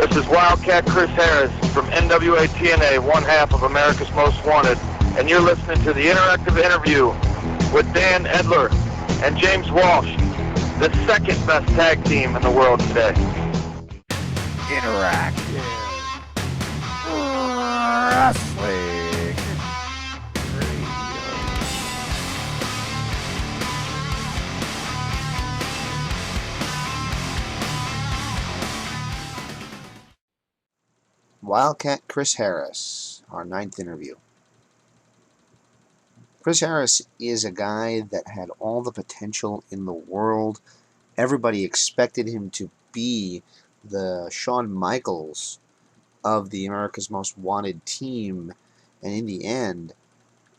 This is Wildcat Chris Harris from NWA TNA, one half of America's Most Wanted, and you're listening to the interactive interview with Dan Edler and James Walsh, the second best tag team in the world today. Interactive Wrestling Radio. Wildcat Chris Harris, our ninth interview. Chris Harris is a guy that had all the potential in the world. Everybody expected him to be the Shawn Michaels of the America's Most Wanted team, and in the end,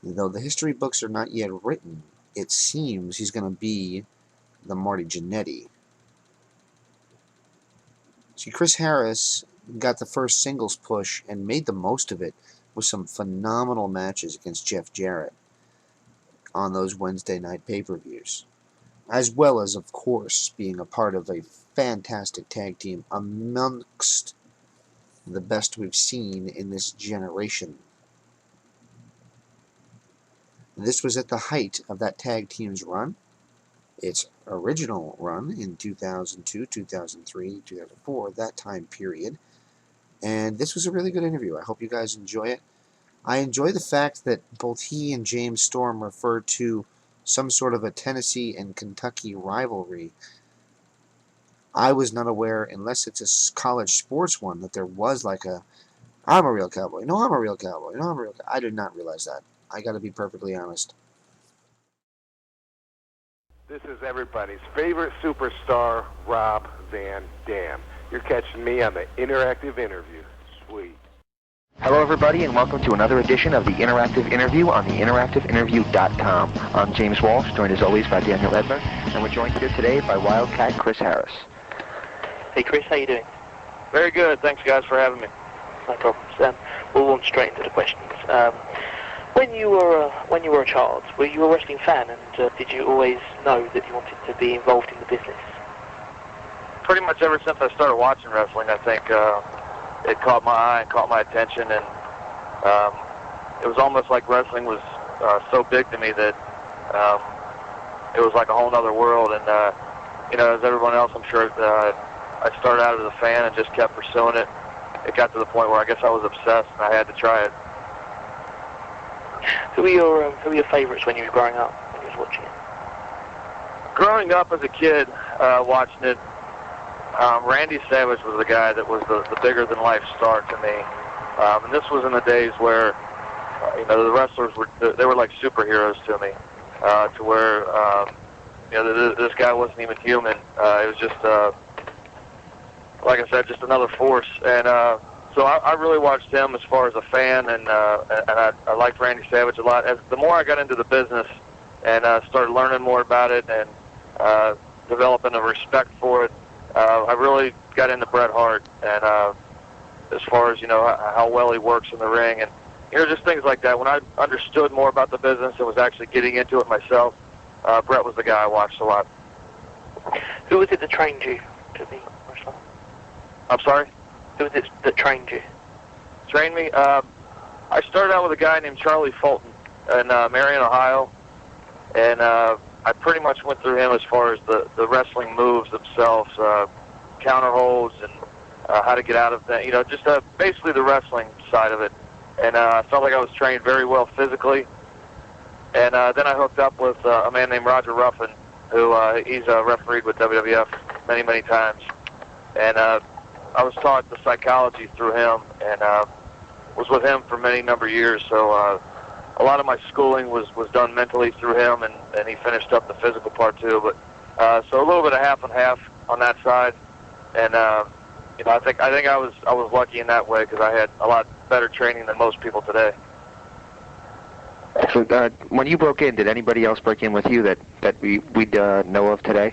though the history books are not yet written, it seems he's going to be the Marty Jannetty. See, Chris Harris got the first singles push and made the most of it with some phenomenal matches against Jeff Jarrett on those Wednesday night pay-per-views, as well as, of course, being a part of a fantastic tag team amongst the best we've seen in this generation. This was at the height of that tag team's run, its original run in 2002, 2003, 2004, that time period. And this was a really good interview. I hope you guys enjoy it. I enjoy the fact that both he and James Storm referred to some sort of a Tennessee and Kentucky rivalry. I was not aware, unless it's a college sports one, that there was like a, I'm a real cowboy. No, I'm a real cowboy. No, I'm a real cowboy. I did not realize that. I got to be perfectly honest. This is everybody's favorite superstar, Rob Van Dam. You're catching me on the interactive interview. Sweet. Hello, everybody, and welcome to another edition of the Interactive Interview on the interactiveinterview.com. I'm James Walsh, joined as always by Daniel Edler, and we're joined here today by Wildcat Chris Harris. Hey, Chris, how you doing? Very good. Thanks, guys, for having me. No problems. We'll launch straight into the questions. When you were a child, were you a wrestling fan, and did you always know that you wanted to be involved in the business? Pretty much ever since I started watching wrestling, I think it caught my eye and caught my attention, and it was almost like wrestling was so big to me that it was like a whole other world. And as everyone else, I'm sure I started out as a fan and just kept pursuing it. It got to the point where I guess I was obsessed and I had to try it. Who were your favorites when you were growing up, when you was watching it? Growing up as a kid, watching it, Randy Savage was the guy that was the bigger-than-life star to me. And this was in the days where, the wrestlers were like superheroes to me, to where, this guy wasn't even human. It was just, like I said, just another force. And so I really watched him as far as a fan, and I liked Randy Savage a lot. As the more I got into the business and started learning more about it and developing a respect for it, I really got into Bret Hart, and as far as, how well he works in the ring, and, just things like that. When I understood more about the business and was actually getting into it myself, Bret was the guy I watched a lot. Who was it that trained you to be a wrestler? I'm sorry? Who was it that trained you? Trained me? I started out with a guy named Charlie Fulton in Marion, Ohio, and I pretty much went through him as far as the wrestling moves themselves, counter holds, and how to get out of that. Just basically the wrestling side of it. And I felt like I was trained very well physically. And then I hooked up with a man named Roger Ruffin, who he's refereed with WWF many, many times. And I was taught the psychology through him, and was with him for many number of years. So a lot of my schooling was done mentally through him, and he finished up the physical part too. But so a little bit of half and half on that side, and I think I was lucky in that way because I had a lot better training than most people today. Excellent. When you broke in, did anybody else break in with you that we'd know of today?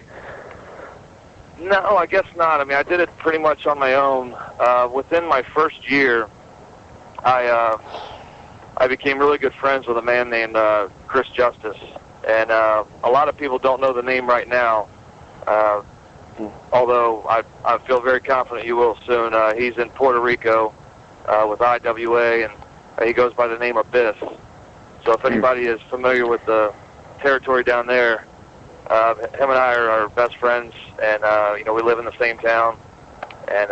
No, I guess not. I mean, I did it pretty much on my own. Within my first year, I became really good friends with a man named Chris Justice, and a lot of people don't know the name right now. although I feel very confident you will soon. He's in Puerto Rico with IWA, and he goes by the name Abyss. So if anybody is familiar with the territory down there, him and I are best friends, and we live in the same town, and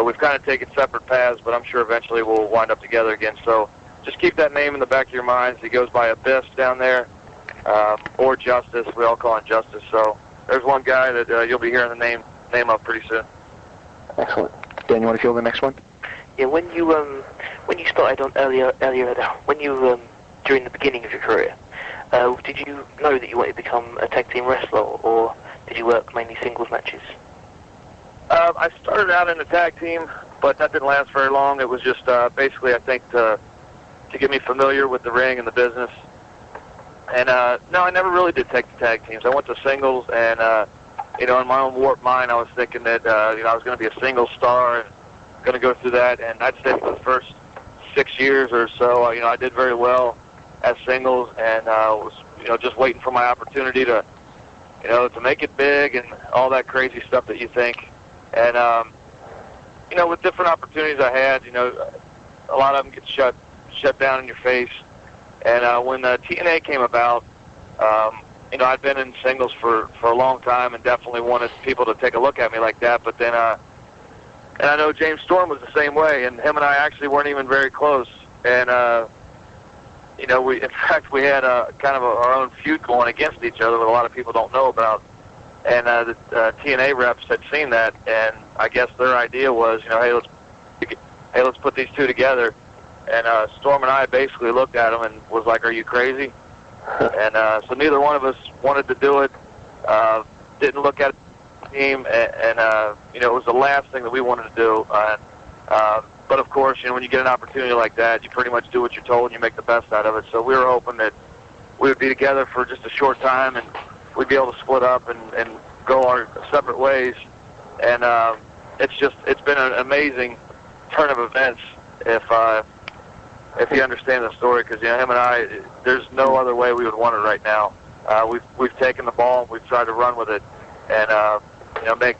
we've kind of taken separate paths, but I'm sure eventually we'll wind up together again. So just keep that name in the back of your minds. He goes by Abyss down there, or Justice. We all call him Justice. So there's one guy that you'll be hearing the name of pretty soon. Excellent. Dan, you want to field the next one? Yeah, when you started on earlier when you during the beginning of your career, did you know that you wanted to become a tag team wrestler, or did you work mainly singles matches? I started out in the tag team, but that didn't last very long. It was just basically, I think, to get me familiar with the ring and the business. And no, I never really did take the tag teams. I went to singles, and in my own warped mind, I was thinking that I was going to be a single star and going to go through that. And I'd say for the first 6 years or so, I did very well as singles, and was just waiting for my opportunity to make it big and all that crazy stuff that you think. And with different opportunities I had, a lot of them get shut down in your face. And when TNA came about, I'd been in singles for a long time and definitely wanted people to take a look at me like that. But then, and I know James Storm was the same way, and him and I actually weren't even very close. And we had kind of our own feud going against each other that a lot of people don't know about. And the TNA reps had seen that, and I guess their idea was, hey, let's put these two together. And Storm and I basically looked at him and was like, "Are you crazy?" And so neither one of us wanted to do it. Didn't look at the team, and it was the last thing that we wanted to do. But of course, when you get an opportunity like that, you pretty much do what you're told and you make the best out of it. So we were hoping that we would be together for just a short time, and we'd be able to split up and go our separate ways. And it's been an amazing turn of events if you understand the story, because him and I, there's no other way we would want it right now. We've taken the ball and we've tried to run with it, and make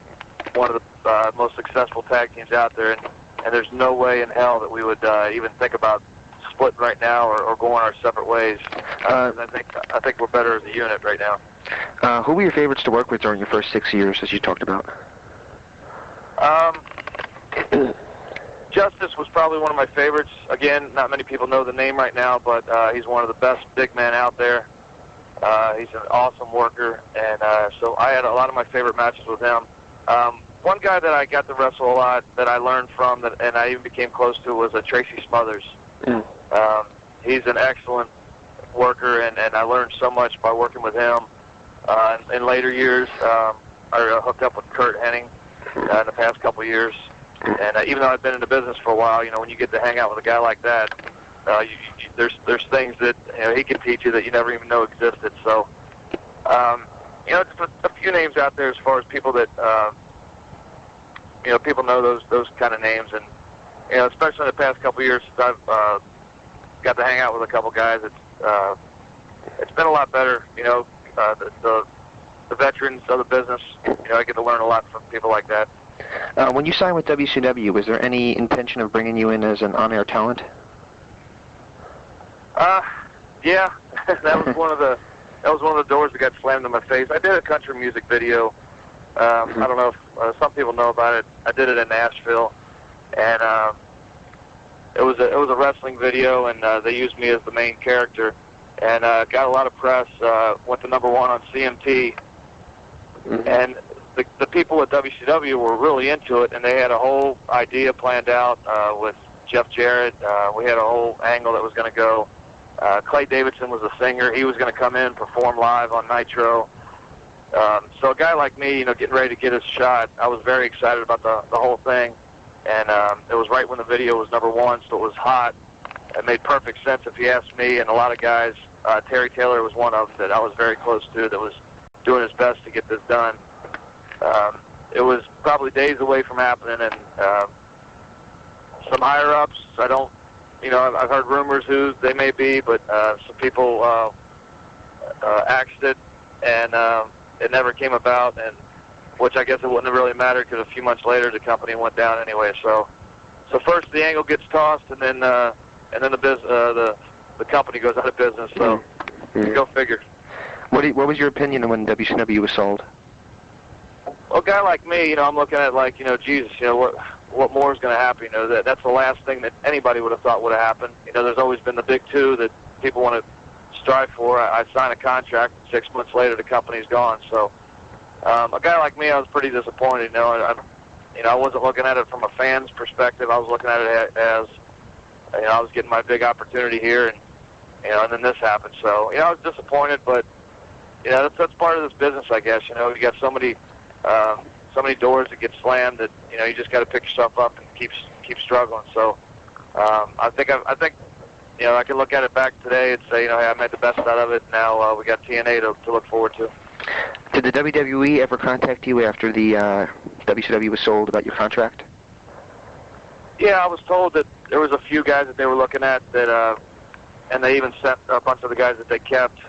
one of the most successful tag teams out there. And there's no way in hell that we would even think about splitting right now or going our separate ways. I think we're better as a unit right now. Who were your favorites to work with during your first 6 years, as you talked about? Justice was probably one of my favorites. Again, not many people know the name right now, but he's one of the best big men out there. He's an awesome worker, and so I had a lot of my favorite matches with him. One guy that I got to wrestle a lot that I learned from, and I even became close to, was Tracy Smothers. He's an excellent worker, and I learned so much by working with him. In later years, I hooked up with Kurt Hennig in the past couple of years. And even though I've been in the business for a while, when you get to hang out with a guy like that, there's things that he can teach you that you never even know existed. So, just a few names out there as far as people that people know those kind of names, and especially in the past couple of years since I've got to hang out with a couple guys, it's been a lot better. The veterans of the business, I get to learn a lot from people like that. When you signed with WCW, was there any intention of bringing you in as an on-air talent? Yeah, that was one of the doors that got slammed in my face. I did a country music video. I don't know if some people know about it. I did it in Nashville, and it was a wrestling video, and they used me as the main character, and got a lot of press. Went to #1 on CMT, and the people at WCW were really into it, and they had a whole idea planned out with Jeff Jarrett. We had a whole angle that was going to go. Clay Davidson was the singer. He was going to come in, perform live on Nitro. So a guy like me, getting ready to get his shot, I was very excited about the whole thing. And it was right when the video was #1, so it was hot. It made perfect sense if you asked me, and a lot of guys. Terry Taylor was one of them that I was very close to, that was doing his best to get this done. It was probably days away from happening, and some higher-ups, I've heard rumors who they may be, but some people axed it, and it never came about. And which I guess it wouldn't have really mattered because a few months later the company went down anyway. So first the angle gets tossed, and then the company goes out of business. So go figure. What was your opinion when WCW was sold? Well, a guy like me, I'm looking at like, Jesus, what more is going to happen? That's the last thing that anybody would have thought would have happened. There's always been the big two that people want to strive for. I signed a contract, 6 months later the company's gone. So a guy like me, I was pretty disappointed. I wasn't looking at it from a fan's perspective. I was looking at it as, I was getting my big opportunity here, and then this happened. So I was disappointed, but that's part of this business, I guess. You got so many doors that get slammed that you just got to pick yourself up and keep struggling. So I think I can look at it back today and say, hey, I made the best out of it. Now we got TNA to look forward to. Did the WWE ever contact you after the WCW was sold about your contract? Yeah, I was told that there was a few guys that they were looking at that, and they even sent a bunch of the guys that they kept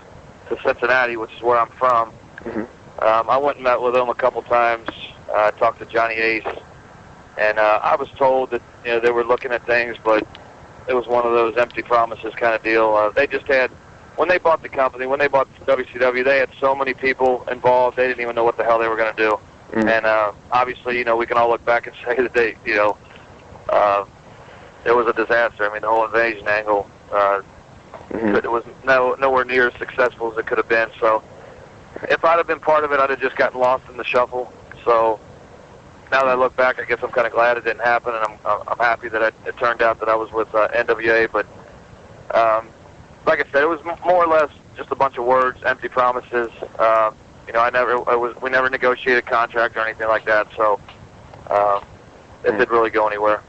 to Cincinnati, which is where I'm from. Mm-hmm. I went and met with them a couple times. I talked to Johnny Ace, and I was told that they were looking at things, but it was one of those empty promises kind of deal. They just had, when they bought the company, when they bought WCW, they had so many people involved, they didn't even know what the hell they were going to do. Mm-hmm. And obviously, we can all look back and say that they, it was a disaster. I mean, the whole invasion angle, it was nowhere near as successful as it could have been. So if I'd have been part of it, I'd have just gotten lost in the shuffle. So now that I look back, I guess I'm kind of glad it didn't happen, and I'm happy that it turned out that I was with NWA. But like I said, it was more or less just a bunch of words, empty promises. We never negotiated a contract or anything like that. So it didn't really go anywhere.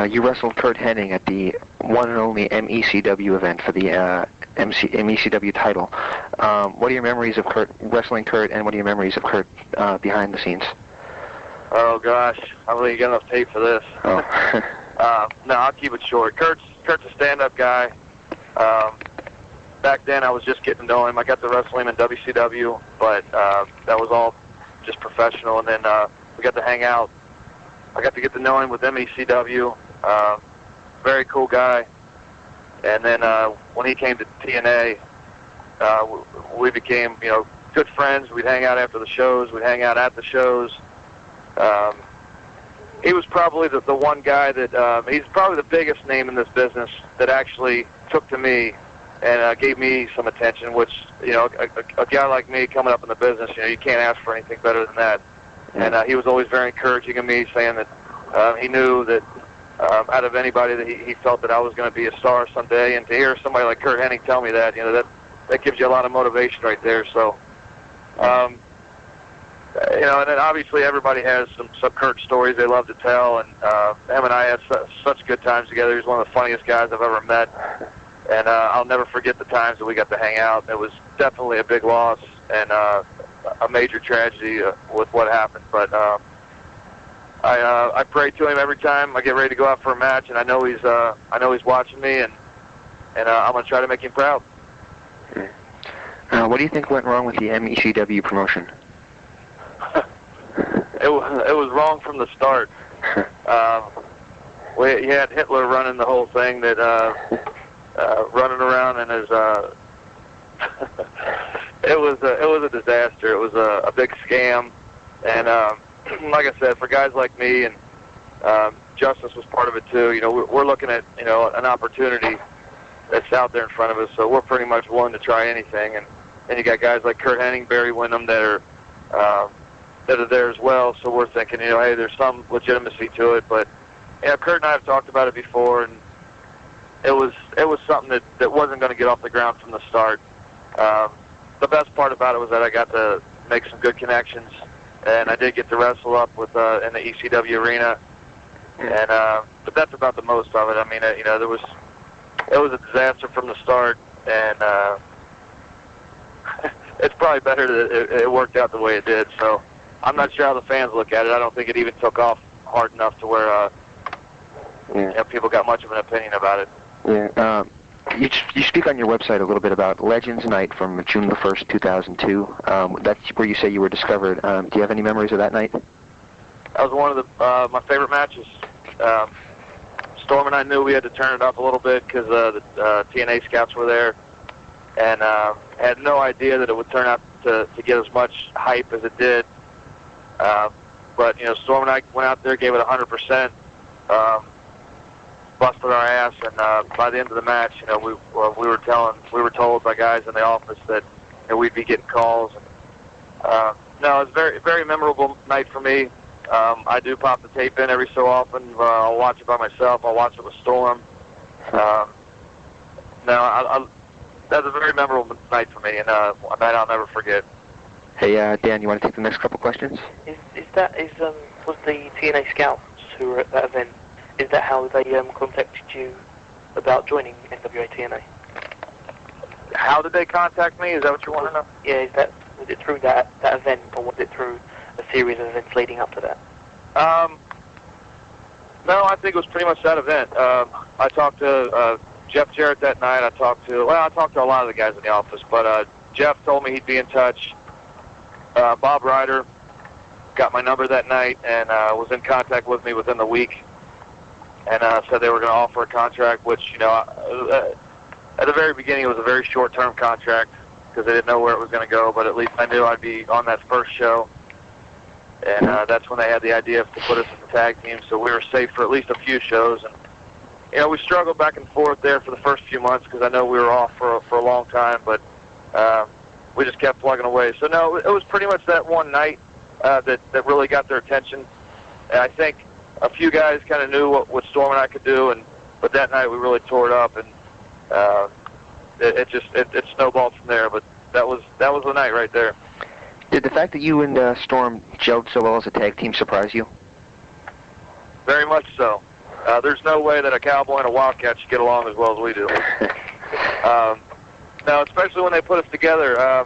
You wrestled Curt Hennig at the one and only MECW event for the MECW title. What are your memories of wrestling Curt, and what are your memories of Curt behind the scenes? Oh gosh, I don't think you got enough tape for this. Oh. No, I'll keep it short. Kurt's a stand-up guy. Back then, I was just getting to know him. I got to wrestle him in WCW, but that was all just professional. And then we got to hang out. I got to get to know him with MECW. Very cool guy. And then when he came to TNA, we became, good friends. We'd hang out after the shows. We'd hang out at the shows. He was probably the one guy that, he's probably the biggest name in this business that actually took to me and gave me some attention, which, a guy like me coming up in the business, you can't ask for anything better than that. And he was always very encouraging of me, saying that he knew that out of anybody that he felt that I was going to be a star someday. And to hear somebody like Curt Hennig tell me that, that gives you a lot of motivation right there. So, and then obviously everybody has some Curt stories they love to tell, and him and I had such good times together. He's one of the funniest guys I've ever met, and I'll never forget the times that we got to hang out. It was definitely a big loss and a major tragedy with what happened, but I pray to him every time I get ready to go out for a match, and I know he's watching me, and I'm going to try to make him proud. What do you think went wrong with the MECW promotion? It was wrong from the start. You had Hitler running the whole thing, that running around in his. It was a disaster. It was a big scam, and like I said, for guys like me, and Justice was part of it too. We're looking at an opportunity that's out there in front of us, so we're pretty much willing to try anything. And then you got guys like Curt Hennig, Barry Windham that are there as well. So we're thinking, hey, there's some legitimacy to it. But Curt and I have talked about it before, and it was something that wasn't going to get off the ground from the start. The best part about it was that I got to make some good connections, and I did get to wrestle up with in the ECW arena. And but that's about the most of it. I mean, it was a disaster from the start, and it's probably better that it worked out the way it did. So I'm not sure how the fans look at it. I don't think it even took off hard enough to where people got much of an opinion about it. Yeah. You speak on your website a little bit about Legends Night from June the 1st, 2002. That's where you say you were discovered. Do you have any memories of that night? That was one of my favorite matches. Storm and I knew we had to turn it up a little bit because the TNA scouts were there, and had no idea that it would turn out to get as much hype as it did. But Storm and I went out there, gave it 100%, busted our ass, and by the end of the match, we were told by guys in the office that we'd be getting calls. And, no, it was a very, very memorable night for me. I do pop the tape in every so often. I'll watch it by myself. I'll watch it with Storm. That's a very memorable night for me, and a night I'll never forget. Hey, Dan, you want to take the next couple questions? Was the TNA scouts who were at that event, is that how they contacted you about joining NWA TNA? How did they contact me? Is that what you want to know? Yeah, was it through that event, or was it through a series of events leading up to that? No, I think it was pretty much that event. I talked to Jeff Jarrett that night. I talked to a lot of the guys in the office, but Jeff told me he'd be in touch. Bob Ryder got my number that night and was in contact with me within the week, and said they were going to offer a contract, which, at the very beginning it was a very short-term contract because they didn't know where it was going to go, but at least I knew I'd be on that first show. And that's when they had the idea to put us in the tag team, so we were safe for at least a few shows. And we struggled back and forth there for the first few months because I know we were off for a long time, but we just kept plugging away. So no, it was pretty much that one night that really got their attention. And I think a few guys kind of knew what Storm and I could do, but that night we really tore it up, and it snowballed from there. But that was the night right there. Did the fact that you and Storm gelled so well as a tag team surprise you? Very much so. There's no way that a cowboy and a wildcat should get along as well as we do. Now, especially when they put us together,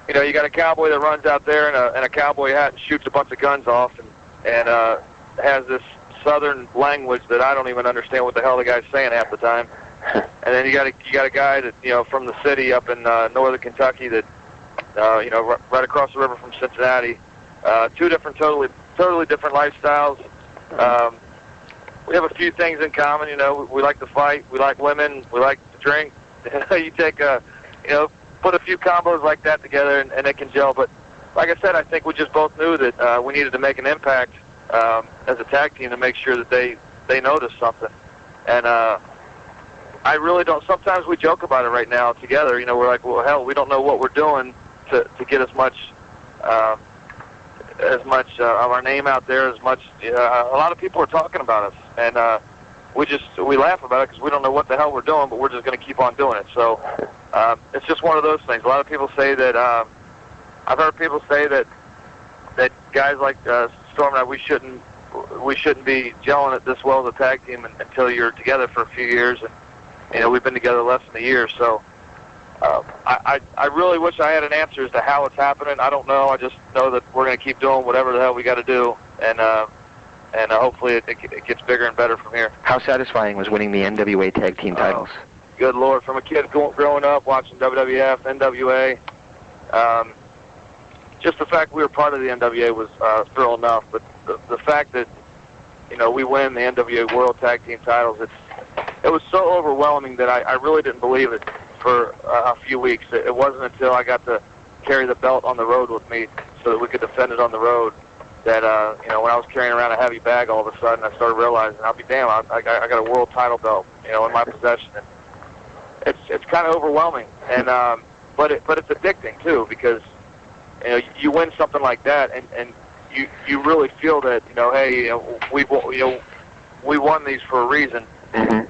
you got a cowboy that runs out there in a cowboy hat and shoots a bunch of guns off, and has this southern language that I don't even understand what the hell the guy's saying half the time. And then you got a guy that from the city up in northern Kentucky that. Right across the river from Cincinnati. Two different, totally different lifestyles. We have a few things in common. We like to fight. We like women. We like to drink. You take put a few combos like that together, and it can gel. But like I said, I think we just both knew that we needed to make an impact as a tag team to make sure that they noticed something. And I really don't. Sometimes we joke about it right now together. We're like, well, hell, we don't know what we're doing to get as much of our name out there, as much. A lot of people are talking about us, and we laugh about it because we don't know what the hell we're doing, but we're just going to keep on doing it. So it's just one of those things. A lot of people say that. I've heard people say that guys like Storm and I, we shouldn't be gelling it this well as a tag team until you're together for a few years, and we've been together less than a year, so. I really wish I had an answer as to how it's happening. I don't know. I just know that we're going to keep doing whatever the hell we got to do, and hopefully it gets bigger and better from here. How satisfying was winning the NWA Tag Team titles? Good Lord. From a kid growing up, watching WWF, NWA, just the fact we were part of the NWA was thrill enough, but the fact that, we win the NWA World Tag Team titles, it was so overwhelming that I really didn't believe it for a few weeks. It wasn't until I got to carry the belt on the road with me so that we could defend it on the road that, when I was carrying around a heavy bag, all of a sudden I started realizing, I'll be damned, I got a world title belt, in my possession. And it's kind of overwhelming, and but it's addicting too, because you win something like that, and you really feel that hey, we won these for a reason, and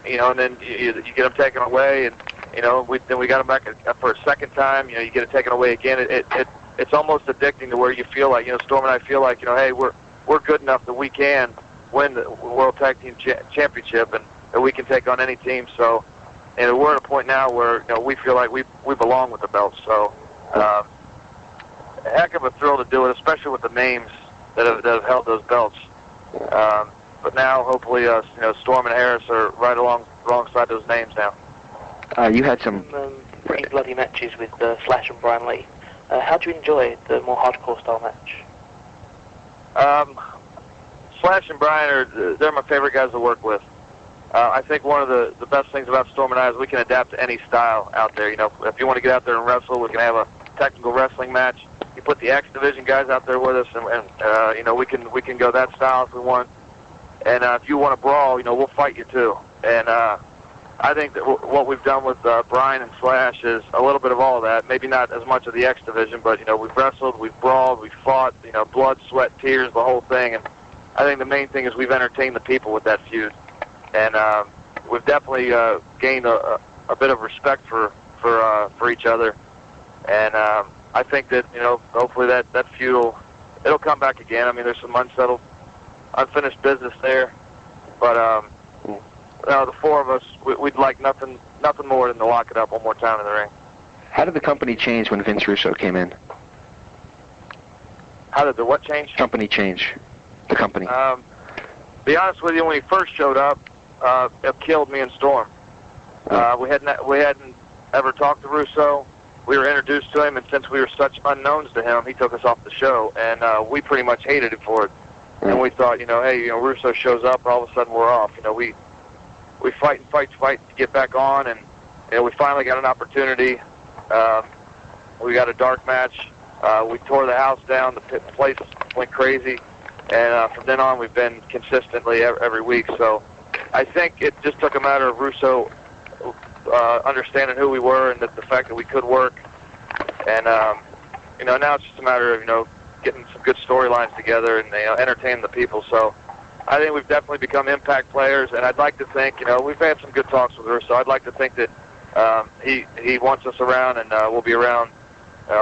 and then you get them taken away, and then we got them back for a second time. You get it taken away again. It's almost addicting to where you feel like Storm and I feel like hey, we're good enough that we can win the World Tag Team Championship, and that we can take on any team. So, and we're at a point now where we feel like we belong with the belts. So, a heck of a thrill to do it, especially with the names that have held those belts. But now, hopefully, Storm and Harris are right alongside those names now. You had some pretty bloody matches with Slash and Brian Lee. How do you enjoy the more hardcore style match? Slash and Brian they're my favorite guys to work with. I think one of the best things about Storm and I is we can adapt to any style out there. If you want to get out there and wrestle, we can have a technical wrestling match. You put the X Division guys out there with us, and we can go that style if we want. And if you want to brawl, we'll fight you too. And I think that what we've done with Brian and Slash is a little bit of all of that. Maybe not as much of the X Division, but we've wrestled, we've brawled, we've fought. Blood, sweat, tears, the whole thing. And I think the main thing is we've entertained the people with that feud. And we've definitely gained a bit of respect for each other. And I think that hopefully that feud it'll come back again. I mean, there's some unfinished business there, but the four of us we'd like nothing more than to lock it up one more time in the ring. How did the company change when Vince Russo came in? How did the what change? Company change. The company. Be honest with you, when he first showed up, it killed me and Storm. We hadn't ever talked to Russo. We were introduced to him, and since we were such unknowns to him, he took us off the show, and we pretty much hated him for it. And we thought, hey, Russo shows up, all of a sudden we're off. We fight and fight to get back on, and we finally got an opportunity. We got a dark match. We tore the house down. The place went crazy, and from then on we've been consistently every week. So I think it just took a matter of Russo understanding who we were and the fact that we could work. And now it's just a matter of getting some good storylines together and entertain the people. So I think we've definitely become impact players, and I'd like to think we've had some good talks with Russo. I'd like to think that he wants us around, and we'll be around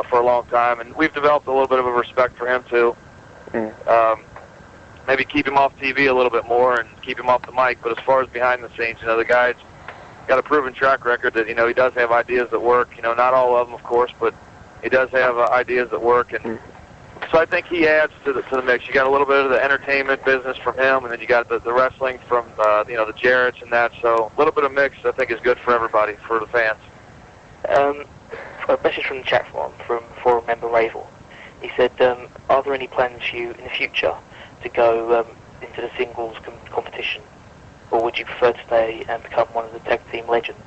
for a long time. And we've developed a little bit of a respect for him too. Maybe keep him off TV a little bit more and keep him off the mic. But as far as behind the scenes, the guy's got a proven track record that he does have ideas that work. Not all of them, of course, but he does have ideas that work. And so I think he adds to the mix. You got a little bit of the entertainment business from him, and then you got the wrestling from the Jarretts and that. So a little bit of mix, I think, is good for everybody, for the fans. A message from the chat forum from forum member Ravel. He said, "Are there any plans for you in the future to go into the singles competition, or would you prefer to stay and become one of the tag team legends?"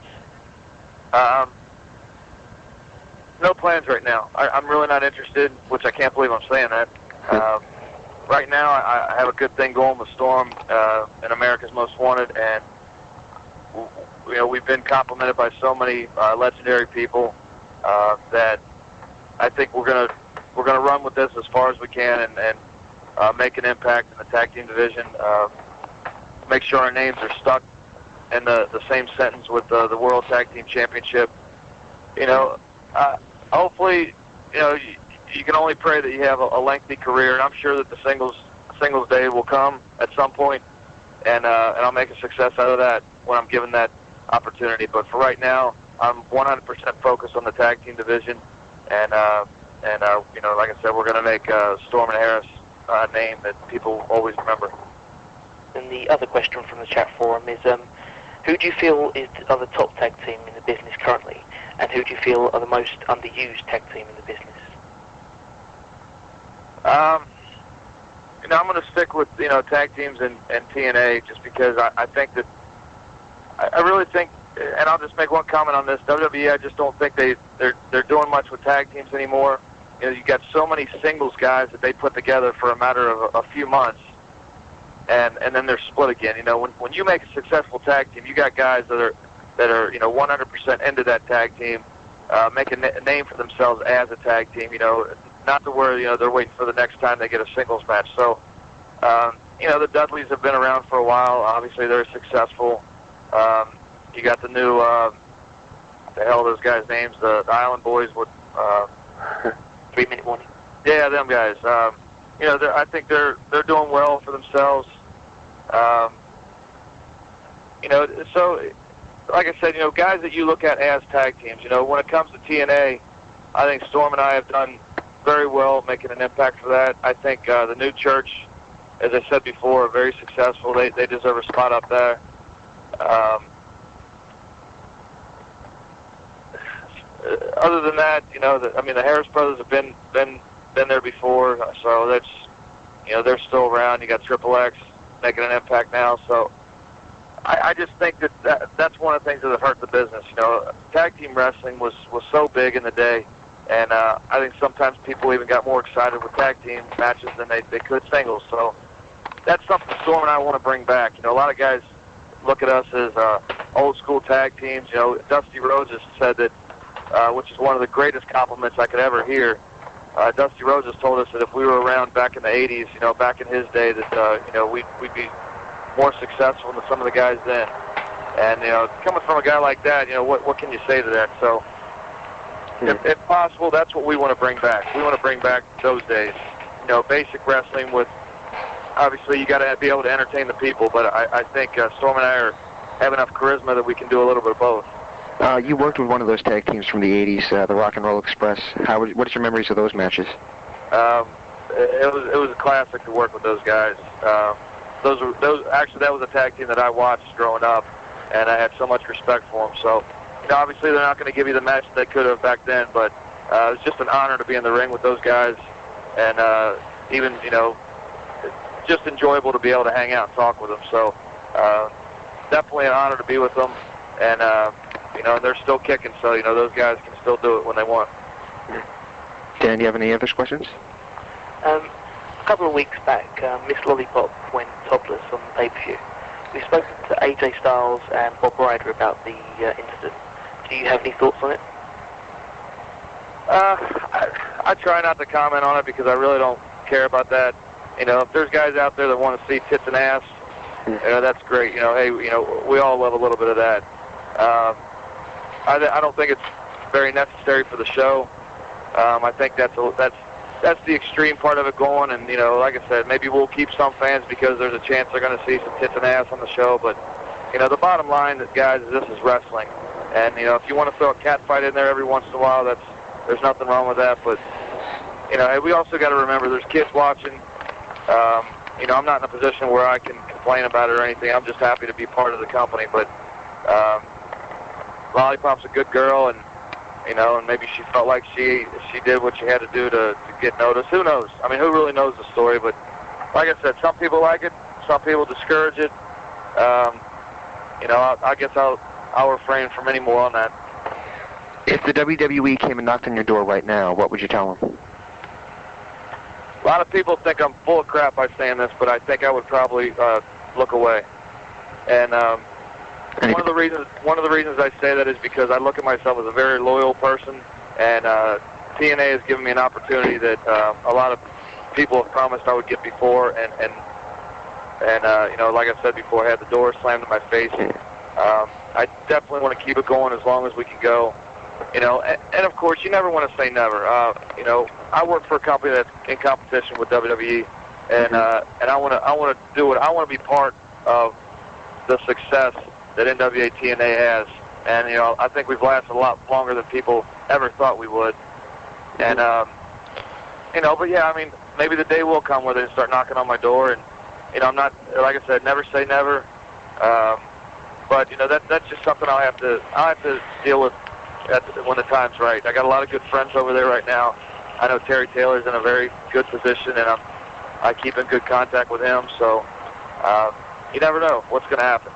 No plans right now. I'm really not interested, which I can't believe I'm saying that. Right now, I have a good thing going with Storm and America's Most Wanted, and we've been complimented by so many legendary people that I think we're gonna run with this as far as we can and make an impact in the tag team division. Make sure our names are stuck in the same sentence with the World Tag Team Championship. Hopefully, you can only pray that you have a lengthy career, and I'm sure that the singles day will come at some point, and I'll make a success out of that when I'm given that opportunity. But for right now, I'm 100% focused on the tag team division, and like I said, we're going to make Storm and Harris a name that people always remember. And the other question from the chat forum is, who do you feel are the top tag team in the business currently, and who do you feel are the most underused tag team in the business? I'm going to stick with tag teams and TNA just because I think that I really think, and I'll just make one comment on this. WWE, I just don't think they're doing much with tag teams anymore. You got so many singles guys that they put together for a matter of a few months, and then they're split again. When you make a successful tag team, you got guys that are 100% into that tag team, make a name for themselves as a tag team. Not to where they're waiting for the next time they get a singles match. So the Dudleys have been around for a while. Obviously, they're successful. You got the new the hell are those guys' names? The Island Boys with 3 Minute Warning. Yeah, them guys. I think they're doing well for themselves. So like I said, guys that you look at as tag teams. When it comes to TNA, I think Storm and I have done very well making an impact for that. I think the new church as I said before, are very successful. They deserve a spot up there. Other than that, the Harris brothers have been there before, so that's, they're still around. You got Triple X making an impact now, so I just think that's one of the things that have hurt the business. Tag team wrestling was so big in the day, and I think sometimes people even got more excited with tag team matches than they could singles. So that's something Storm and I want to bring back. A lot of guys look at us as old school tag teams. Dusty Rhodes has said that, which is one of the greatest compliments I could ever hear. Dusty Rhodes has told us that if we were around back in the 80s, back in his day, that we'd be more successful than some of the guys then. And coming from a guy like that, what can you say to that? So, if possible, that's what we want to bring back. We want to bring back those days. Basic wrestling with, obviously, you got to be able to entertain the people. But I think Storm and I have enough charisma that we can do a little bit of both. You worked with one of those tag teams from the 80s, the Rock and Roll Express. What's your memories of those matches? It was a classic to work with those guys. Actually, that was a tag team that I watched growing up, and I had so much respect for them. So, obviously they're not going to give you the match they could have back then, but it was just an honor to be in the ring with those guys, and even just enjoyable to be able to hang out and talk with them. So, definitely an honor to be with them, and and they're still kicking, so those guys can still do it when they want. Dan, do you have any other questions? A couple of weeks back, Miss Lollipop went topless on the pay-per-view. We've spoken to AJ Styles and Bob Ryder about the incident. Do you have any thoughts on it? I try not to comment on it because I really don't care about that. If there's guys out there that want to see tits and ass, that's great. Hey, we all love a little bit of that. I don't think it's very necessary for the show. I think that's the extreme part of it going, and like I said, maybe we'll keep some fans because there's a chance they're going to see some tits and ass on the show. But the bottom line, guys, is this is wrestling, and if you want to throw a cat fight in there every once in a while, there's nothing wrong with that. But we also got to remember there's kids watching. I'm not in a position where I can complain about it or anything. I'm just happy to be part of the company. But Lollipop's a good girl, and and maybe she felt like she did what she had to do to get noticed. Who knows? I mean, who really knows the story? But like I said, some people like it, some people discourage it. I guess I'll refrain from any more on that. If the WWE came and knocked on your door right now, what would you tell them? A lot of people think I'm full of crap by saying this, but I think I would probably look away. And one of the reasons I say that is because I look at myself as a very loyal person, and TNA has given me an opportunity that a lot of people have promised I would get before, and like I said before, I had the door slammed in my face. I definitely want to keep it going as long as we can go. And of course, you never want to say never. I work for a company that's in competition with WWE, and I want to do it. I want to be part of the success that NWA TNA has, and I think we've lasted a lot longer than people ever thought we would. And but yeah, I mean, maybe the day will come where they start knocking on my door, and I'm not, like I said, never say never. But that's just something I'll have to deal with when the time's right. I got a lot of good friends over there right now. I know Terry Taylor's in a very good position, and I keep in good contact with him. So you never know what's going to happen.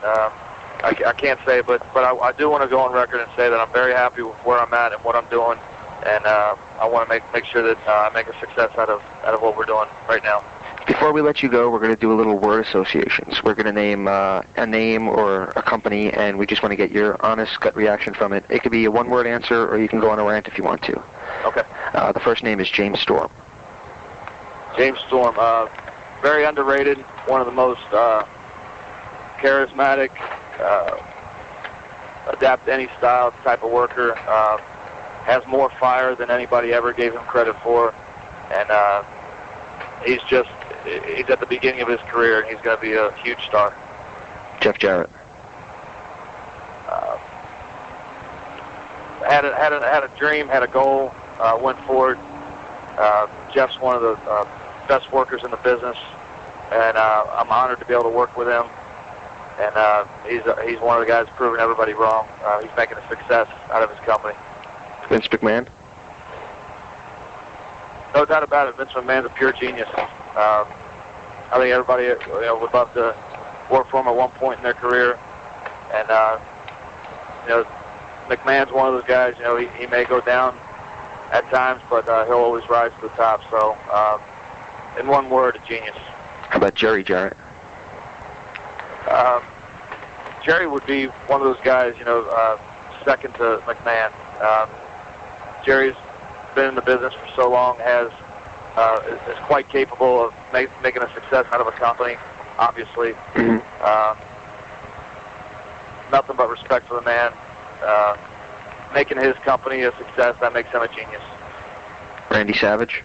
I can't say, but I do want to go on record and say that I'm very happy with where I'm at and what I'm doing, and I want to make sure that I make a success out of what we're doing right now. Before we let you go, we're going to do a little word associations. We're going to name a name or a company, and we just want to get your honest gut reaction from it. It could be a one-word answer, or you can go on a rant if you want to. Okay. The first name is James Storm. James Storm, very underrated, one of the most charismatic, adapt to any style type of worker, has more fire than anybody ever gave him credit for, and he's at the beginning of his career, and he's going to be a huge star. Jeff Jarrett. Had a dream, had a goal, went for it. Jeff's one of the best workers in the business, and I'm honored to be able to work with him. And he's one of the guys proving everybody wrong. He's making a success out of his company. Vince McMahon? No doubt about it. Vince McMahon's a pure genius. I think everybody would love to work for him at one point in their career. And McMahon's one of those guys. He may go down at times, but he'll always rise to the top. So, in one word, a genius. How about Jerry Jarrett? Jerry would be one of those guys, second to McMahon. Jerry's been in the business for so long, is quite capable of making a success out of a company, obviously. Mm-hmm. Nothing but respect for the man. Making his company a success, that makes him a genius. Randy Savage?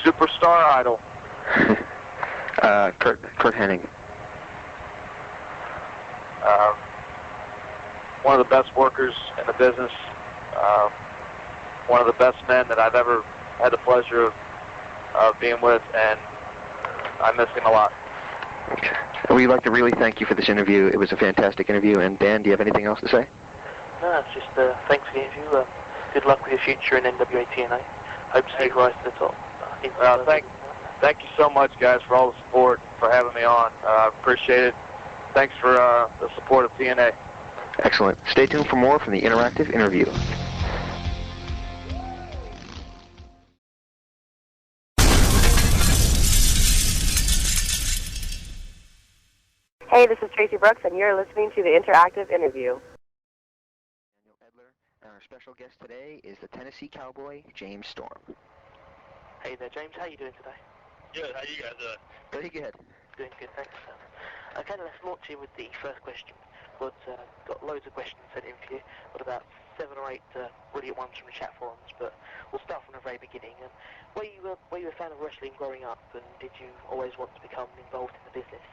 Superstar idol. Kurt Hennig? One of the best workers in the business. One of the best men that I've ever had the pleasure of being with, and I miss him a lot. Okay. We'd like to really thank you for this interview. It was a fantastic interview. And Dan, do you have anything else to say? No, it's just thanks for the interview. Good luck with your future in NWA TNA. Hope to see you rise to the top. Thank you so much, guys, for all the support, for having me on. Appreciate it. Thanks for the support of TNA. Excellent. Stay tuned for more from the interactive interview. Hey, this is Tracy Brooks, and you're listening to the interactive interview. Daniel Edler, and our special guest today is the Tennessee Cowboy, James Storm. Hey there, James. How are you doing today? Good. How you guys doing? Very good. Doing good, thanks. Okay, let's launch in with the first question. We've got loads of questions sent in for you. Got about 7 or 8 brilliant ones from the chat forums, but we'll start from the very beginning. Were you a fan of wrestling growing up, and did you always want to become involved in the business?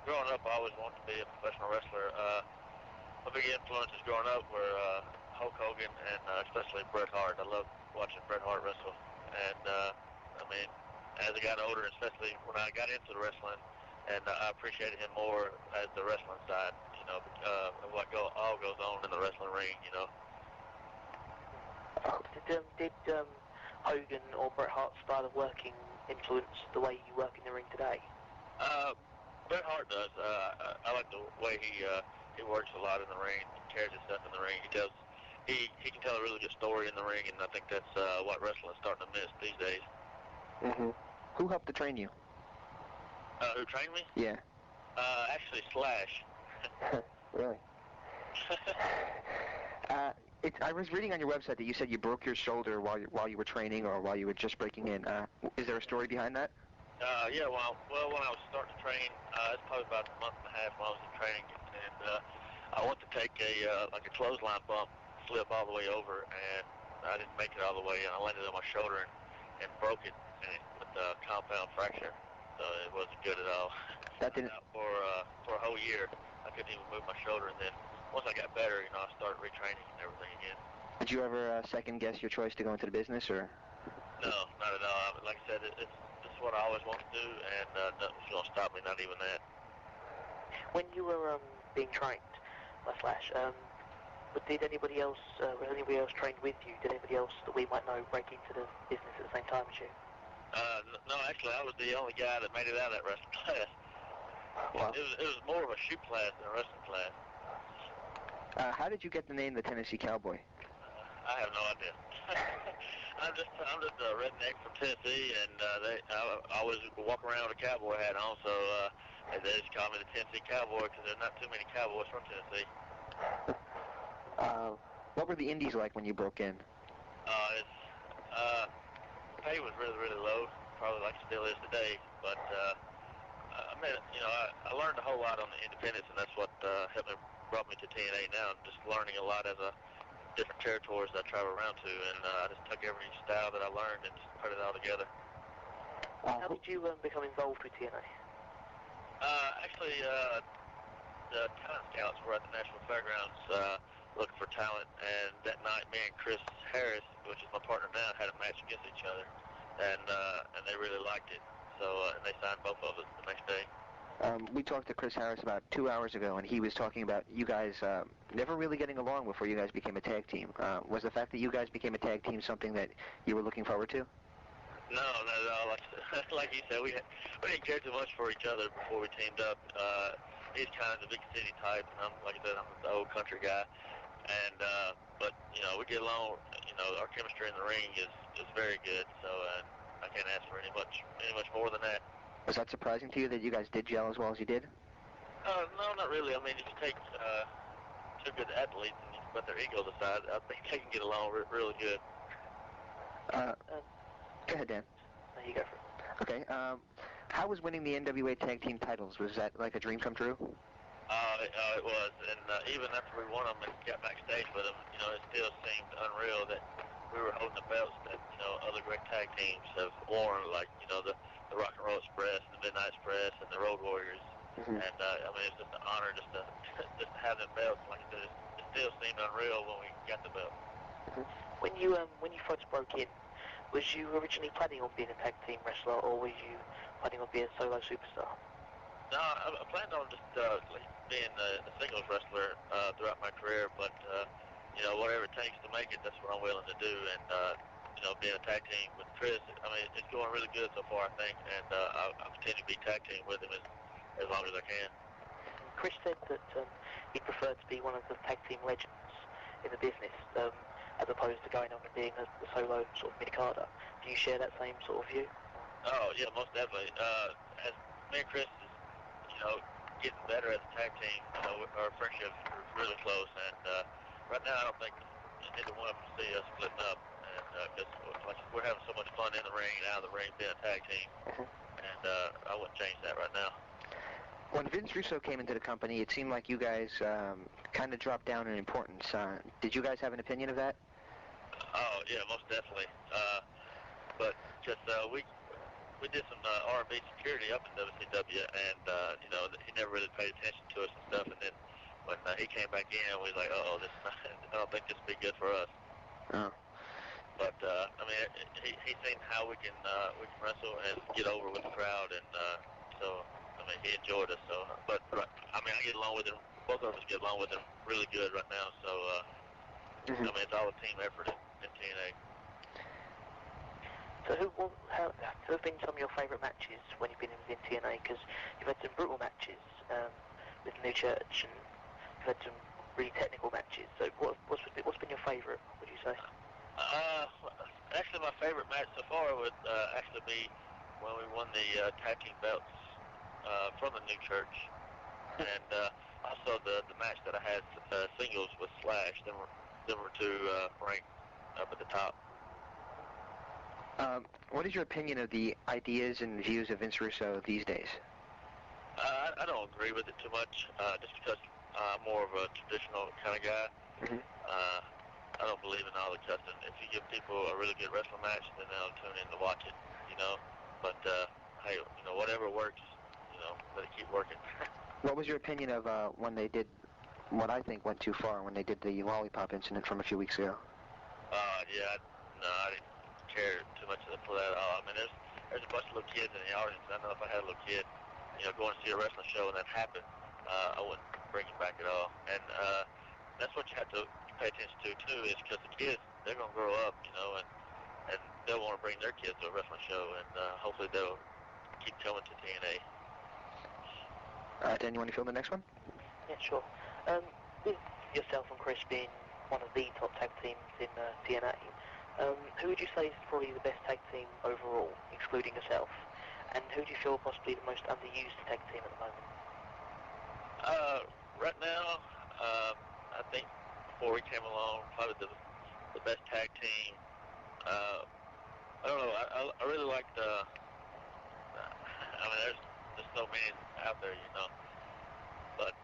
Growing up, I always wanted to be a professional wrestler. My big influences growing up were Hulk Hogan and especially Bret Hart. I loved watching Bret Hart wrestle. And, as I got older, especially when I got into the wrestling, and I appreciated him more as the wrestling side, what all goes on in the wrestling ring, Did Hogan or Bret Hart's style of working influence the way you work in the ring today? Bret Hart does. I like the way he works a lot in the ring, carries his stuff in the ring. He can tell a really good story in the ring, and I think that's what wrestling is starting to miss these days. Mm-hmm. Who helped to train you? Who trained me? Yeah. Actually, Slash. Really? I was reading on your website that you said you broke your shoulder while you were training or while you were just breaking in. Is there a story behind that? When I was starting to train, it's probably about a month and a half when I was in training, and I went to take a clothesline bump, slip all the way over, and I didn't make it all the way, and I landed on my shoulder and broke it with a compound fracture. So it wasn't good at all. That didn't. For a whole year, I couldn't even move my shoulder, and then once I got better, I started retraining and everything again. Did you ever second guess your choice to go into the business, or? No, not at all. Like I said, it's what I always wanted to do, and nothing's going to stop me, not even that. When you were being trained by Slash, did anybody else, was anybody else trained with you? Did anybody else that we might know break into the business at the same time as you? No, actually, I was the only guy that made it out of that wrestling class. Wow. It was more of a shoot class than a wrestling class. How did you get the name the Tennessee Cowboy? I have no idea. I'm just a redneck from Tennessee, and I always walk around with a cowboy hat on, so they just call me the Tennessee Cowboy because there's not too many cowboys from Tennessee. What were the indies like when you broke in? Pay was really, really low, probably like it still is today, but I learned a whole lot on the independents, and that's what brought me to TNA now, just learning a lot as different territories that I travel around to, and I just took every style that I learned and just put it all together. How did you become involved with TNA? Actually, the talent scouts were at the National Fairgrounds looking for talent, and that night me and Chris Harris, which is my partner now, had a match against each other, and they really liked it. So and they signed both of us the next day. We talked to Chris Harris about 2 hours ago, and he was talking about you guys never really getting along before you guys became a tag team. Was the fact that you guys became a tag team something that you were looking forward to? No, not at all. Like you said, we didn't care too much for each other before we teamed up. He's kind of the big city type, and like I said, I'm the old country guy. And but we get along. Our chemistry in the ring is very good. So I can't ask for any much more than that. Was that surprising to you that you guys did gel as well as you did? No, not really. I mean, if you take two good athletes and you put their egos aside, I think they can get along really good. Go ahead, Dan. No, you go for it. Okay. How was winning the NWA Tag Team titles? Was that like a dream come true? It was, and even after we won them and got backstage with them, it still seemed unreal that we were holding the belts that other great tag teams have worn, like the Rock and Roll Express, the Midnight Express, and the Road Warriors. Mm-hmm. And I mean, it's just an honor just to have them belts. Like I said, it still seemed unreal when we got the belt. Mm-hmm. When you first broke in, was you originally planning on being a tag team wrestler, or were you planning on being a solo superstar? No, I planned on just being a singles wrestler throughout my career, but whatever it takes to make it, that's what I'm willing to do. And being a tag team with Chris, I mean, it's going really good so far, I think, and I'll continue to be tag team with him as long as I can. Chris said that he'd prefer to be one of the tag team legends in the business, as opposed to going on and being a solo sort of mid-carder. Do you share that same sort of view? Oh, yeah, most definitely. As me and Chris is, getting better as a tag team, our friendship is really close, and right now I don't think neither one of them see us splitting up, and because we're having so much fun in the ring and out of the ring being a tag team, and I wouldn't change that right now. When Vince Russo came into the company, it seemed like you guys kind of dropped down in importance. Did you guys have an opinion of that? Oh, yeah, most definitely. But just we did some R&B security up in WCW, and he never really paid attention to us and stuff. And then when he came back in, we was like, I don't think this would be good for us. Oh. But I mean, he's seen how we can wrestle and get over with the crowd, and so I mean, he enjoyed us. So, but I mean, I get along with him. Both of us get along with him really good right now. So I mean, it's all a team effort in TNA. So who have been some of your favourite matches when you've been within TNA? Because you've had some brutal matches with New Church, and you've had some really technical matches. So what's been your favourite, would you say? Actually, my favourite match so far would actually be when we won the tag team belts from the New Church, and also the match that I had singles with Slash. Them were two ranked up at the top. What is your opinion of the ideas and views of Vince Russo these days? I don't agree with it too much, just because I'm more of a traditional kind of guy. I don't believe in all the custom. If you give people a really good wrestling match, then they'll tune in to watch it, But, hey, whatever works, let it keep working. What was your opinion of when they did what I think went too far, when they did the lollipop incident from a few weeks ago? Yeah, I didn't care too much for that at all. I mean, there's a bunch of little kids in the audience. I know if I had a little kid, going to see a wrestling show and that happened, I wouldn't bring him back at all. And that's what you have to pay attention to too, is because the kids, they're gonna grow up, and they'll want to bring their kids to a wrestling show, and hopefully they'll keep coming to TNA. Dan, you want to fill the next one? Yeah, sure. With yourself and Chris being one of the top tag teams in TNA, who would you say is probably the best tag team overall, excluding yourself? And who do you feel possibly the most underused tag team at the moment? Right now, I think before we came along, probably the best tag team. I don't know. I really liked. I mean, there's so many out there, But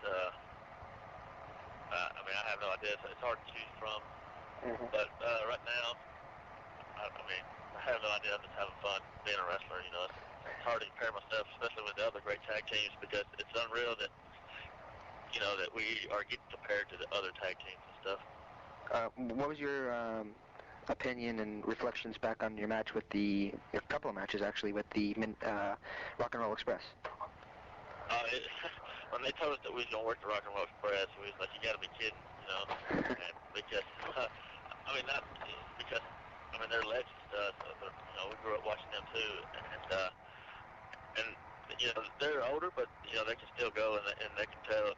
I mean, I have no idea. It's hard to choose from. But right now, I mean, I have no idea. I'm just having fun being a wrestler. It's hard to compare myself, especially with the other great tag teams, because it's unreal that that we are getting compared to the other tag teams and stuff. What was your opinion and reflections back on your match with a couple of matches actually, with the Rock and Roll Express? When they told us that we was going to work the Rock and Roll Express, we was like, you got to be kidding, and because, not because, they're legends to us, we grew up watching them too, and they're older, but, they can still go and they can tell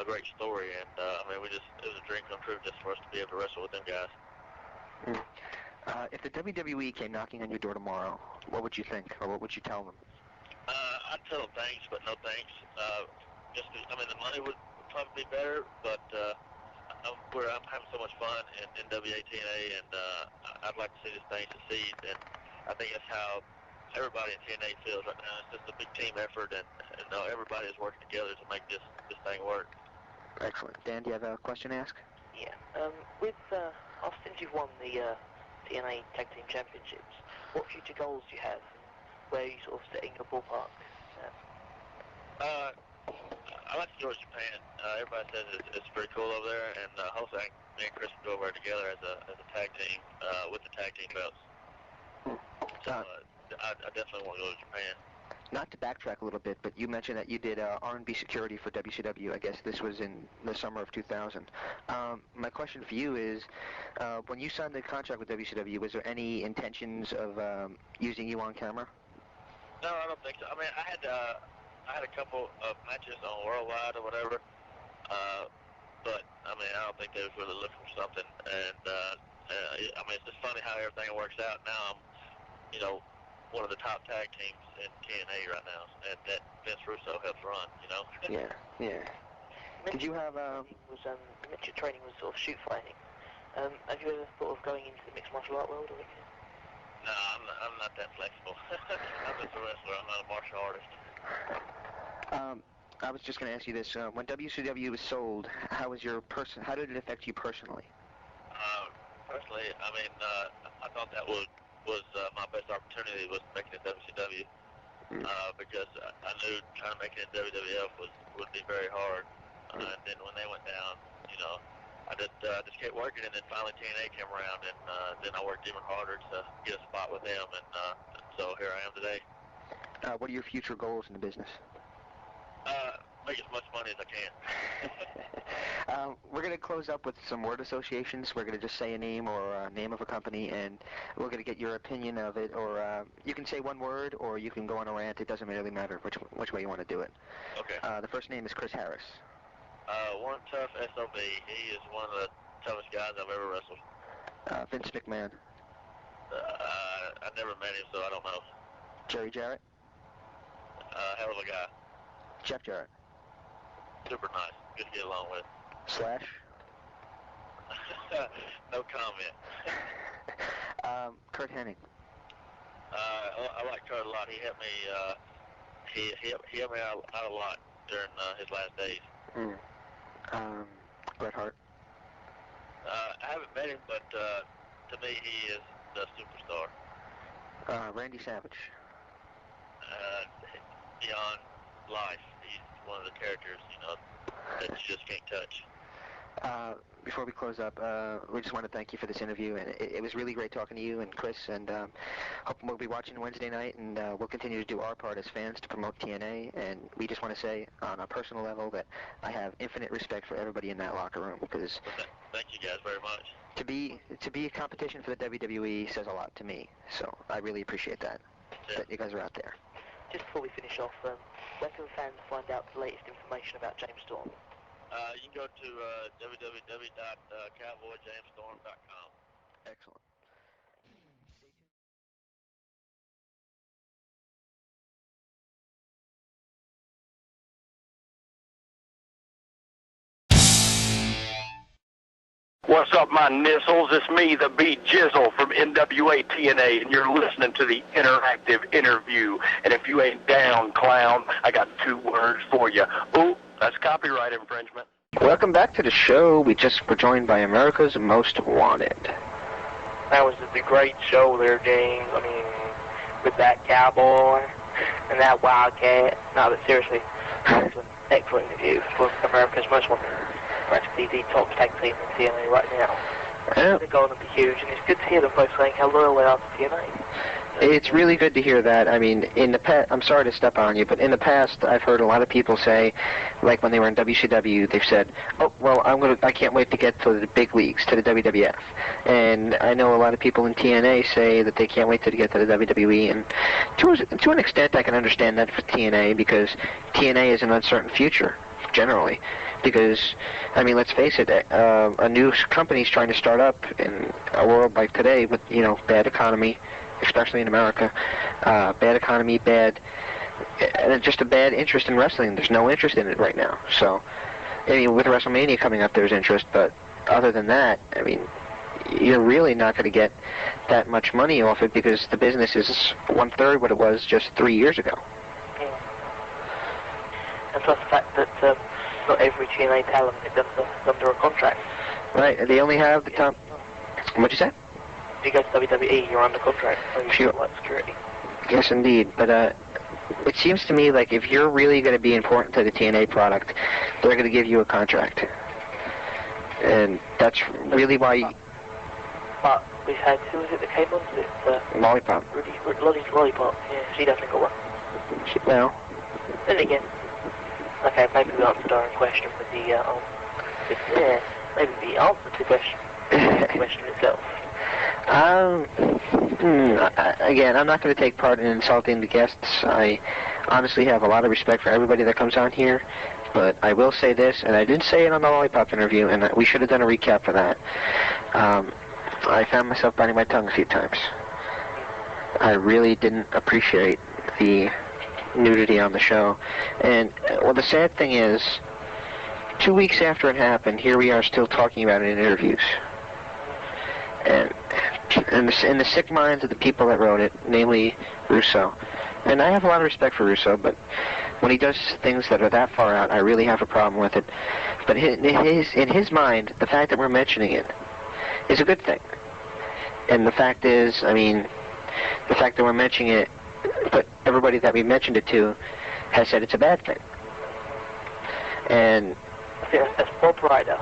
a great story, and, it was a dream come true just for us to be able to wrestle with them guys. If the WWE came knocking on your door tomorrow, what would you think, or what would you tell them? I'd tell them thanks, but no thanks. The money would probably be better, but I'm having so much fun in WATNA, and I'd like to see this thing succeed, and I think that's how everybody in TNA feels right now. It's just a big team effort, and everybody is working together to make this thing work. Excellent. Dan, do you have a question to ask? Yeah. Since you've won the TNA Tag Team Championships, what future goals do you have? Where are you sort of setting your ballpark? I like to go to Japan. Everybody says it's pretty cool over there, and hopefully me and Chris can go over there together as a tag team with the tag team belts. So I definitely want to go to Japan. Not to backtrack a little bit, but you mentioned that you did R&B security for WCW. I guess this was in the summer of 2000. My question for you is, when you signed the contract with WCW, was there any intentions of using you on camera? No, I don't think so. I had a couple of matches on Worldwide or whatever, but I don't think they was really looking for something. And it's just funny how everything works out. Now I'm, one of the top tag teams in TNA right now, and that Vince Russo helps run. Yeah. Did you have your training was sort of shoot fighting. Have you ever thought of going into the mixed martial art world or anything? No, I'm not that flexible. I'm just a wrestler. I'm not a martial artist. I was just going to ask you this. When WCW was sold, how did it affect you personally? Personally, I thought that was my best opportunity was making it WCW, because I knew trying to make it in WWF would be very hard. And then when they went down, I just kept working, and then finally TNA came around, and then I worked even harder to get a spot with them, and so here I am today. What are your future goals in the business? Make as much money as I can. We're going to close up with some word associations. We're going to just say a name or a name of a company, and we're going to get your opinion of it. Or you can say one word, or you can go on a rant. It doesn't really matter which way you want to do it. Okay. The first name is Chris Harris. One tough SOB. He is one of the toughest guys I've ever wrestled. Vince McMahon. I never met him, so I don't know. Jerry Jarrett. Hell of a guy. Jeff Jarrett. Super nice. Good to get along with. Slash. No comment. Kurt Hennig. I like Kurt a lot. He helped me. He helped me out a lot during his last days. Bret Hart. I haven't met him, but to me, he is the superstar. Randy Savage. Beyond life, he's one of the characters, that you just can't touch. Before we close up, we just want to thank you for this interview, and it was really great talking to you and Chris, and hope we'll be watching Wednesday night, and we'll continue to do our part as fans to promote TNA, and we just want to say on a personal level that I have infinite respect for everybody in that locker room, because thank you guys very much. To be a competition for the WWE says a lot to me, so I really appreciate that you guys are out there. Just before we finish off, where can fans find out the latest information about James Storm? You can go to www.cowboyjamesstorm.com. Excellent. What's up, my nizzles? It's me, the B-Jizzle from NWA TNA, and you're listening to the interactive interview. And if you ain't down, clown, I got 2 words for you. Ooh, that's copyright infringement. Welcome back to the show. We just were joined by America's Most Wanted. That was a great show there, James. With that cowboy and that wildcat. No, but seriously, excellent interview for America's Most Wanted. Practically the top tag team in TNA right now. Yeah. They're going to be huge, and it's good to hear them both saying how loyal they are to TNA. It's really good to hear that. I mean, in the past, I'm sorry to step on you, but in the past, I've heard a lot of people say, like when they were in WCW, they've said, "Oh, well, I can't wait to get to the big leagues, to the WWF." And I know a lot of people in TNA say that they can't wait to get to the WWE. And to an extent, I can understand that for TNA, because TNA is an uncertain future generally. Because, I mean, let's face it, a new company's trying to start up in a world like today with, bad economy, especially in America, bad economy, just a bad interest in wrestling. There's no interest in it right now. So, I mean, with WrestleMania coming up, there's interest, but other than that, I mean, you're really not going to get that much money off it, because the business is 1/3 what it was just 3 years ago. And plus the fact that not every TNA talent is under a contract. Right, they only have the top... What'd you say? If you go to WWE, you're under contract, so you have security. Yes, indeed. But it seems to me like if you're really going to be important to the TNA product, they're going to give you a contract. And that's really why... But we've had, who was it that came on? Lollipop. Lollipop, yeah, she definitely got one. Well... Then again, okay, maybe we answered our own question with the, maybe the answer to the question itself. Again, I'm not going to take part in insulting the guests. I honestly have a lot of respect for everybody that comes on here, but I will say this, and I did say it on the Lollipop interview, and we should have done a recap for that. I found myself biting my tongue a few times. I really didn't appreciate the nudity on the show. And, well, the sad thing is, 2 weeks after it happened, here we are still talking about it in interviews. And in the sick minds of the people that wrote it, namely Russo. And I have a lot of respect for Russo, but when he does things that are that far out, I really have a problem with it. But in his mind, the fact that we're mentioning it is a good thing. And the fact is, I mean, the fact that we're mentioning it, but everybody that we mentioned it to has said it's a bad thing. And as Bob Ryder,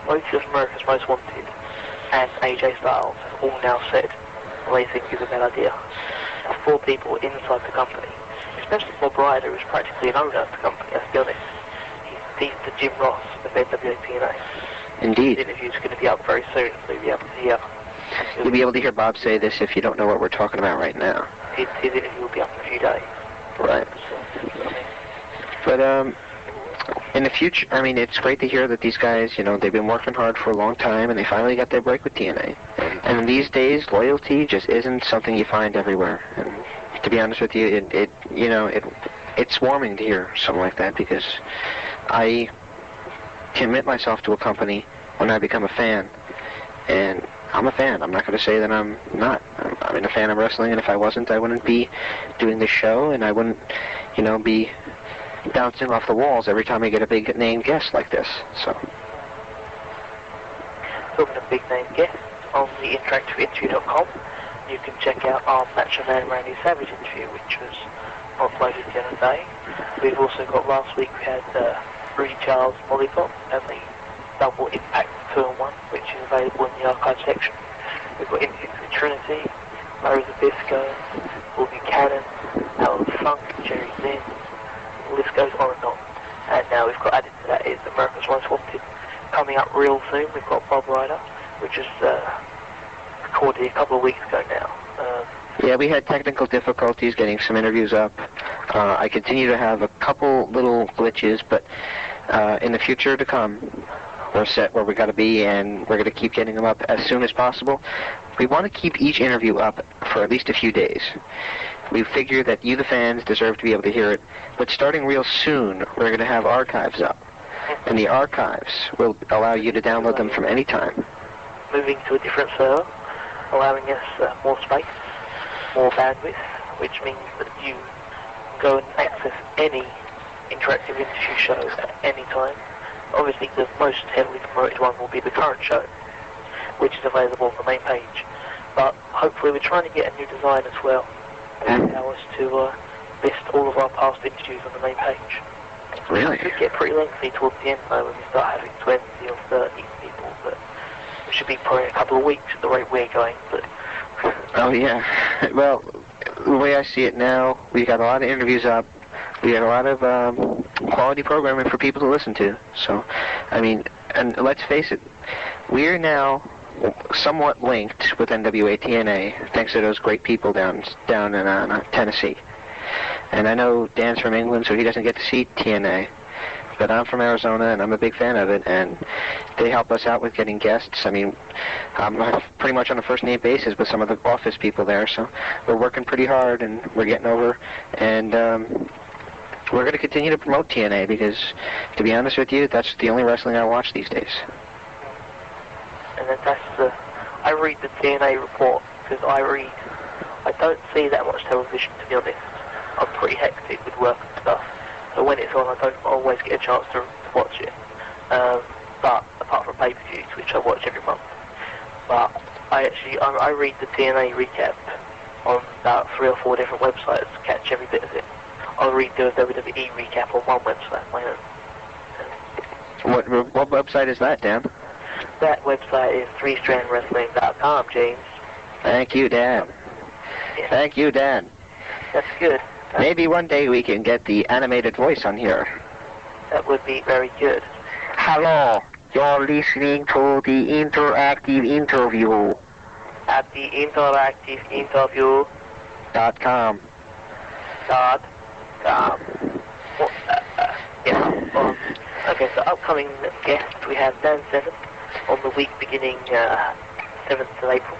both of America's Most Wanted, and AJ Styles have all now said what they think is a bad idea. 4 people inside the company, especially Bob Ryder, who's practically an owner of the company, let's be honest. He's the Jim Ross of NWA TNA. Indeed. His interview's going to be up very soon, so you'll be able to hear. You'll be able to hear Bob say this if you don't know what we're talking about right now. His interview will be up in a few days. Right. But, in the future, I mean, it's great to hear that these guys, they've been working hard for a long time, and they finally got their break with TNA. And these days, loyalty just isn't something you find everywhere. And to be honest with you, it's warming to hear something like that, because I commit myself to a company when I become a fan. And I'm a fan. I'm not going to say that I'm not. I'm a fan of wrestling, and if I wasn't, I wouldn't be doing this show, and I wouldn't, be bouncing off the walls every time I get a big name guest like this. So. Talking of big name guests, on the interactiveinterview.com, you can check out our Macho Man Randy Savage interview, which was uploaded the other day. We've also got, last week we had Rudy Charles Lollipop and the Double Impact 2-on-1, which is available in the archive section. We've got interviews with Trinity, Larry Zbyszko, Paul Buchanan, Alan Funk, Jerry Lynn. The list goes on and on. And now we've got added to that is America's Most Wanted. Coming up real soon, we've got Bob Ryder, which was recorded a couple of weeks ago now. Yeah, we had technical difficulties getting some interviews up. I continue to have a couple little glitches, but in the future to come, we're set where we got to be, and we're going to keep getting them up as soon as possible. We want to keep each interview up for at least a few days. We figure that you, the fans, deserve to be able to hear it. But starting real soon, we're going to have archives up. And the archives will allow you to download them from any time. Moving to a different server, allowing us more space, more bandwidth, which means that you can go and access any interactive interview show at any time. Obviously, the most heavily promoted one will be the current show, which is available on the main page. But hopefully we're trying to get a new design as well that will allow us to list all of our past interviews on the main page. Really? It could get pretty lengthy towards the end, though, when we start having 20 or 30 people. But It should be probably a couple of weeks at the rate we're going, but... Oh, yeah. Well, the way I see it now, we got a lot of interviews up. We got a lot of quality programming for people to listen to. So, I mean, and let's face it, we're now somewhat linked with NWA TNA, thanks to those great people down in Tennessee. And I know Dan's from England, so he doesn't get to see TNA. But I'm from Arizona, and I'm a big fan of it, and they help us out with getting guests. I mean, I'm pretty much on a first-name basis with some of the office people there, so we're working pretty hard, and we're getting over, and we're going to continue to promote TNA, because, to be honest with you, that's the only wrestling I watch these days. And that's I read the TNA report, because I don't see that much television, to be honest. I'm pretty hectic with work and stuff. So when it's on, I don't always get a chance to watch it. But apart from pay-per-views, which I watch every month. But I read the TNA recap on about 3 or 4 different websites to catch every bit of it. I'll read the WWE recap on one website, my own. What website is that, Dan? That website is 3strandwrestling.com, James. Thank you, Dan. Yeah. Thank you, Dan. That's good. Maybe one day we can get the animated voice on here. That would be very good. Hello, you're listening to the interactive interview. At the interactive interview. .com. Okay, so upcoming guest, we have Dan Seven on the week beginning 7th of April,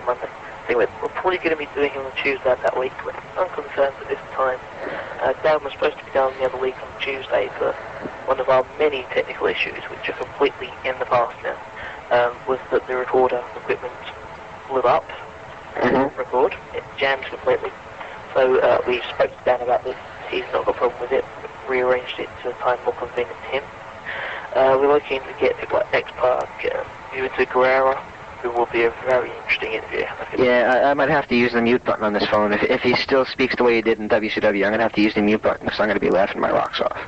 Monday. Anyway, we're probably going to be doing him on Tuesday of that week, but I'm concerned at this time. Dan was supposed to be down the other week on Tuesday, but one of our many technical issues, which are completely in the past now, was that the recorder equipment blew up. Record. It jammed completely. So we spoke to Dan about this. He's not got a problem with it. Rearranged it to a time more convenient to him. We're looking to get people like X-Park, Yuta Guerrero, who will be a very interesting interview. Yeah, I might have to use the mute button on this phone. If he still speaks the way he did in WCW, I'm going to have to use the mute button because I'm going to be laughing my rocks off.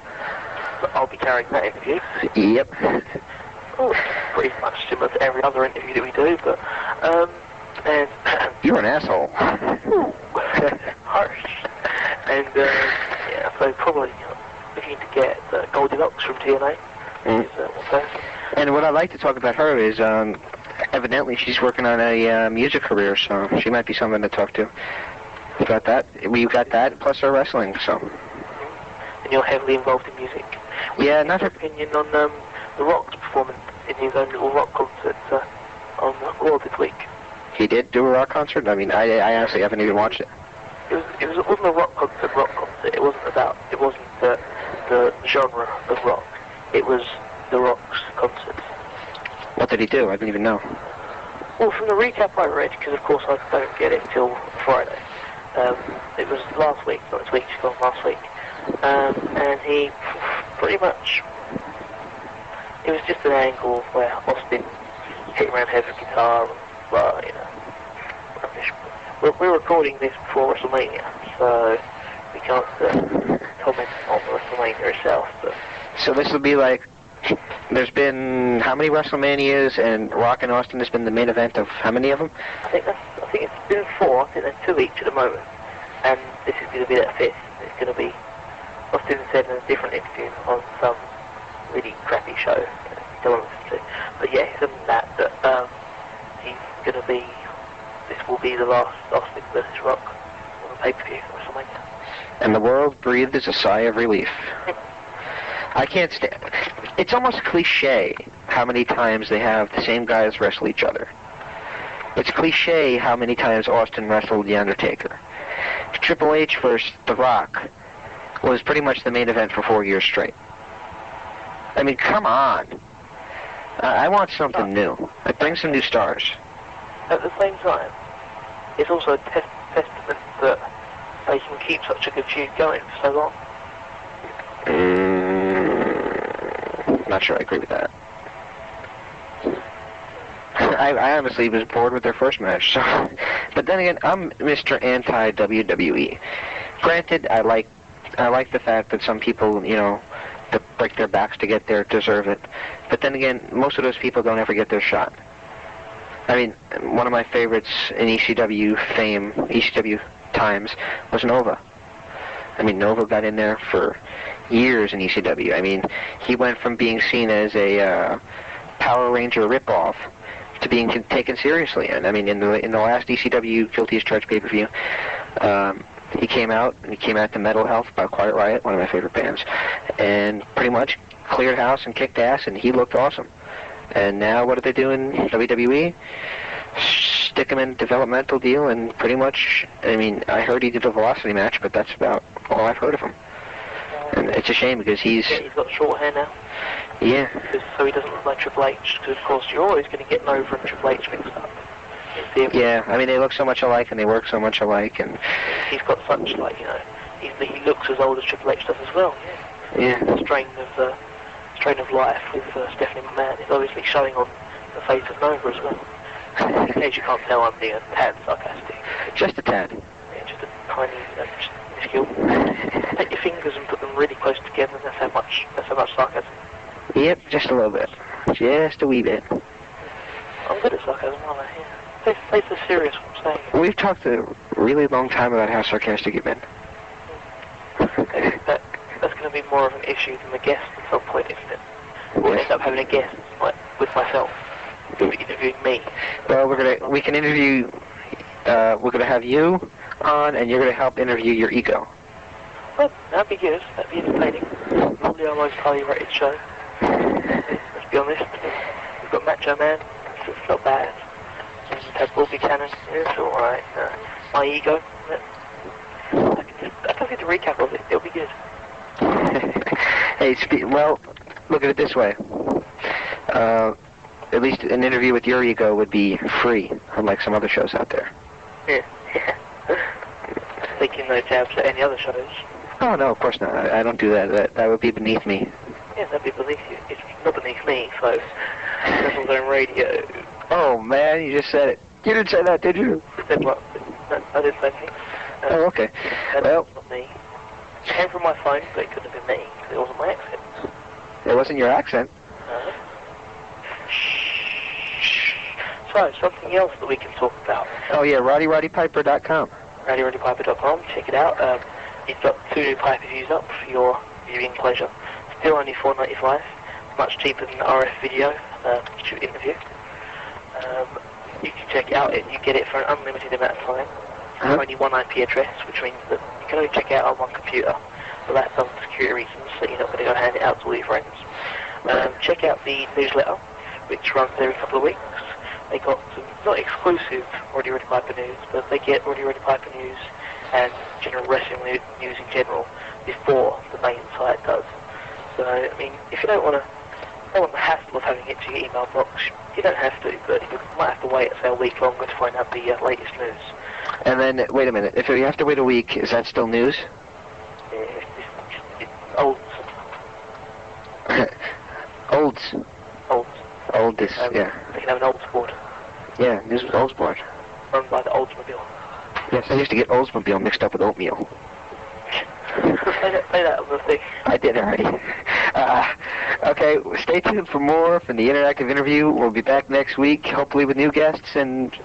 But I'll be carrying that interview. Yep. Oh, pretty much similar to every other interview that we do, but, and... You're an asshole. Harsh. And, yeah, so probably looking to get Goldilocks from TNA. And what I'd like to talk about her is, evidently she's working on a music career, so she might be someone to talk to. Got that? We've got that, plus her wrestling, so... And you're heavily involved in music. Yeah, not her... opinion on The Rock's performance in his own little rock concert on Raw this week. He did do a rock concert? I mean, I honestly haven't even watched it. It wasn't a rock concert. It wasn't the genre of rock. It was The Rock's concert. What did he do? I didn't even know. Well, from the recap I read, because of course I don't get it till Friday, it was last week, not this week, it's gone last week, and he pretty much, it was just an angle where Austin hit around head with guitar and blah, you know, rubbish. We're recording this before WrestleMania, so we can't comment on WrestleMania itself. But. So this will be like, there's been how many WrestleManias, and Rock and Austin has been the main event of how many of them? I think it's been 4. I think there's 2 each at the moment, and this is going to be their 5th. It's going to be, Austin said in a different interview on some really crappy show, don't listen to. But yeah, he's done that he's going to be. This will be the last Austin versus Rock on the pay-per-view or something. And the world breathed a sigh of relief. I can't stand... It's almost cliche how many times they have the same guys wrestle each other. It's cliche how many times Austin wrestled The Undertaker. Triple H versus The Rock was pretty much the main event for 4 years straight. I mean, come on. I want something new. Bring some new stars. At the same time, it's also a testament that they can keep such a good feud going for so long. Not sure I agree with that. I honestly was bored with their first match. So. But then again, I'm Mr. Anti-WWE. Granted, I like the fact that some people, you know, that break their backs to get there deserve it. But then again, most of those people don't ever get their shot. I mean, one of my favorites in ECW fame, ECW times, was Nova. I mean, Nova got in there for years in ECW. I mean, he went from being seen as a Power Ranger ripoff to being taken seriously. And I mean, in the last ECW Guilty as Charged pay-per-view, he came out to Metal Health by Quiet Riot, one of my favorite bands, and pretty much cleared house and kicked ass, and he looked awesome. And now what do they do in WWE? Stick him in a developmental deal, and pretty much, I mean, I heard he did a Velocity match, but that's about all I've heard of him. And it's a shame because he's got short hair now. Yeah. So he doesn't look like Triple H, because of course you're always going to get Nova and Triple H mixed up. Yeah, I mean, they look so much alike and they work so much alike, and he's got such, like, you know, he looks as old as Triple H does as well. Yeah. The strain of life with Stephanie McMahon is obviously showing on the face of Nova as well. In case you can't tell, I'm being a tad sarcastic. Just a tad. Yeah, just a tiny, just minuscule. Take your fingers and put them really close together, and that's how much sarcasm. Yep, just a little bit. Just a wee bit. I'm good at sarcasm, aren't I? Yeah. Face the serious what I'm saying. We've talked a really long time about how sarcastic you've been. That's going to be more of an issue than the guest at some point, isn't it? We'll end up having a guest, like, with myself. Who'll be interviewing me. Well, we can interview, we're gonna have you on, and you're gonna help interview your ego. Well, that'd be good. That'd be entertaining. Probably our most highly rated show. Let's be honest. We've got Macho Man. It's not bad. We've had Bull Buchanan. It's alright. My ego. I can get a recap of it. It'll be good. Hey, well, look at it this way. At least an interview with your ego would be free, unlike some other shows out there. Yeah. Taking no tabs at any other shows. Oh, no, of course not. I don't do that. That would be beneath me. Yeah, that'd be beneath you. It's not beneath me, so... Wrestle Zone Radio. Oh, man, you just said it. You didn't say that, did you? Said what? No, I didn't say anything. Oh, okay. Well... It's not me. It came from my phone, but it couldn't have been me, because it wasn't my accent. It wasn't your accent? No. So, something else that we can talk about. Oh, yeah, RowdyRowdyPiper.com. RowdyRowdyPiper.com, check it out. You've got 2 new pay-per-views up for your viewing pleasure. Still only $4.95, much cheaper than the RF video interview. You can check it out, you get it for an unlimited amount of time. Only one IP address, which means that you can only check it out on one computer. But that's done for security reasons, so you're not going to go hand it out to all your friends. Check out the newsletter, which runs every couple of weeks. They got some, not exclusive Roddy Roddy Piper news, but they get Roddy Roddy Piper news and general wrestling news in general before the main site does. So, I mean, if you don't want the hassle of having it to your email box, you don't have to, but you might have to wait, say, a week longer to find out the latest news. And then, wait a minute, if you have to wait a week, is that still news? It's old. Olds. Oldest, yeah. They can have an Olds board. Yeah, this was Olds board. Run by the Oldsmobile. Yes, I used to get Oldsmobile mixed up with oatmeal. Say that on the thing. I did already. Okay, stay tuned for more from the interactive interview. We'll be back next week, hopefully with new guests. And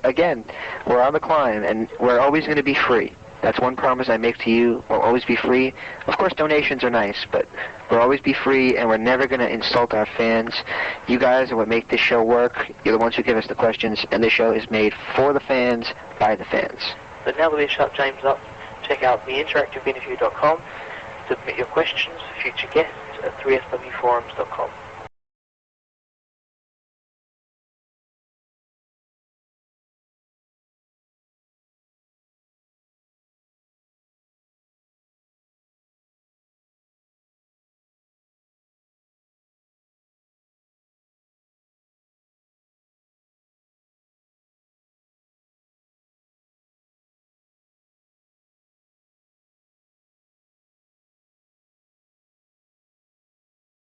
again, we're on the climb, and we're always going to be free. That's one promise I make to you. We'll always be free. Of course, donations are nice, but we'll always be free, and we're never going to insult our fans. You guys are what make this show work. You're the ones who give us the questions, and this show is made for the fans, by the fans. But now that we've shut James up, check out theinteractiveinterview.com. Submit your questions for future guests at 3swforums.com.